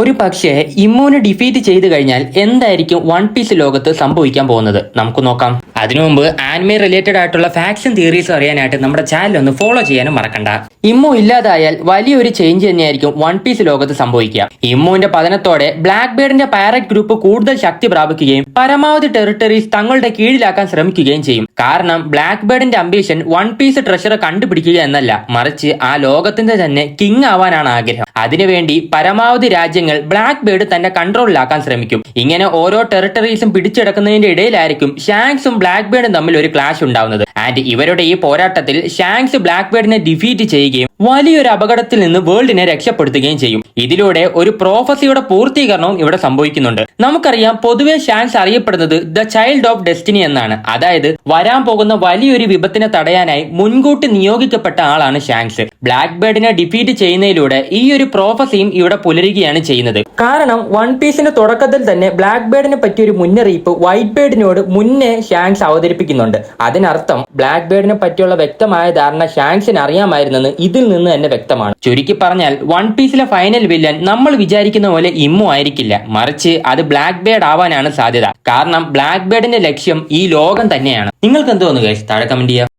ഒരു പക്ഷേ ഇമ്മോനെ ഡിഫീറ്റ് ചെയ്തു കഴിഞ്ഞാൽ എന്തായിരിക്കും വൺ പീസ് ലോകത്ത് സംഭവിക്കാൻ പോകുന്നത് നമുക്ക് നോക്കാം. അതിനു മുമ്പ് ആനിമെ റിലേറ്റഡ് ആയിട്ടുള്ള ഫാക്ഷൻ തിയറീസ് അറിയാനായിട്ട് നമ്മുടെ ചാനൽ ഒന്ന് ഫോളോ ചെയ്യാനും മറക്കണ്ട. ഇമ്മോ ഇല്ലാതായാൽ വലിയൊരു ചേഞ്ച് തന്നെയായിരിക്കും വൺ പീസ് ലോകത്ത് സംഭവിക്കുക. ഇമ്മോന്റെ പതനത്തോടെ ബ്ലാക്ക് ബേർഡിന്റെ പൈററ്റ് ഗ്രൂപ്പ് കൂടുതൽ ശക്തി പ്രാപിക്കുകയും പരമാവധി ടെറിട്ടറീസ് തങ്ങളുടെ കീഴിലാക്കാൻ ശ്രമിക്കുകയും ചെയ്യും. കാരണം ബ്ലാക്ക് ബേർഡിന്റെ അംബീഷൻ വൺ പീസ് ട്രഷറെ കണ്ടുപിടിക്കുക എന്നല്ല, മറിച്ച് ആ ലോകത്തിന്റെ തന്നെ കിങ് ആവാനാണ് ആഗ്രഹം. അതിനുവേണ്ടി പരമാവധി രാജ്യങ്ങൾ ബ്ലാക്ക് ബേർഡ് തന്റെ കൺട്രോളിലാക്കാൻ ശ്രമിക്കും. ഇങ്ങനെ ഓരോ ടെറിട്ടറീസും പിടിച്ചെടുക്കുന്നതിന്റെ ഇടയിലായിരിക്കും ഷാങ്ക്സും ബ്ലാക്ക് ബേർഡും തമ്മിൽ ഒരു ക്ലാഷ് ഉണ്ടാവുന്നത്. ആൻഡ് ഇവരുടെ ഈ പോരാട്ടത്തിൽ ഷാങ്ക്സ് ബ്ലാക്ക് ബേർഡിനെ ഡിഫീറ്റ് ചെയ്യുകയും വലിയൊരു അപകടത്തിൽ നിന്ന് വേൾഡിനെ രക്ഷപ്പെടുത്തുകയും ചെയ്യും. ഇതിലൂടെ ഒരു പ്രോഫസിയുടെ പൂർത്തീകരണവും ഇവിടെ സംഭവിക്കുന്നുണ്ട്. നമുക്കറിയാം, പൊതുവെ ഷാങ്ക്സ് അറിയപ്പെടുന്നത് ദ ചൈൽഡ് ഓഫ് ഡെസ്റ്റിനി എന്നാണ്. അതായത് വരാൻ പോകുന്ന വലിയൊരു വിപത്തിനെ തടയാനായി മുൻകൂട്ടി നിയോഗിക്കപ്പെട്ട ആളാണ് ഷാങ്ക്സ്. ബ്ലാക്ക് ബേർഡിനെ ഡിഫീറ്റ് ചെയ്യുന്നതിലൂടെ ഈ ഒരു പ്രോഫസിയും ഇവിടെ പുലരുകയാണ് ചെയ്യുന്നത്. കാരണം വൺ പീസിന്റെ തുടക്കത്തിൽ തന്നെ ബ്ലാക്ക് ബേർഡിനെ പറ്റിയ ഒരു മുന്നറിയിപ്പ് വൈറ്റ് ബേർഡിനോട് മുന്നേ ഷാങ്ക്സ് അവതരിപ്പിക്കുന്നുണ്ട്. അതിനർത്ഥം ബ്ലാക്ക് ബേർഡിനെ പറ്റിയുള്ള വ്യക്തമായ ധാരണ ഷാങ്ക്സിന് അറിയാമായിരുന്നെന്ന് ഇതിൽ നിന്ന് തന്നെ വ്യക്തമാണ്. ചുരുക്കി പറഞ്ഞാൽ വൺ പീസിലെ ഫൈനൽ വില്ലൻ നമ്മൾ വിചാരിക്കുന്ന പോലെ ഇമ്മു ആയിരിക്കില്ല, മറിച്ച് അത് ബ്ലാക്ക് ബേർഡ് ആവാനാണ് സാധ്യത. കാരണം ബ്ലാക്ക് ബേർഡിന്റെ ലക്ഷ്യം ഈ ലോകം തന്നെയാണ്. നിങ്ങൾക്ക് എന്ത് തോന്നുന്നു ഗൈസ്? താഴെ കമന്റ് ചെയ്യാം.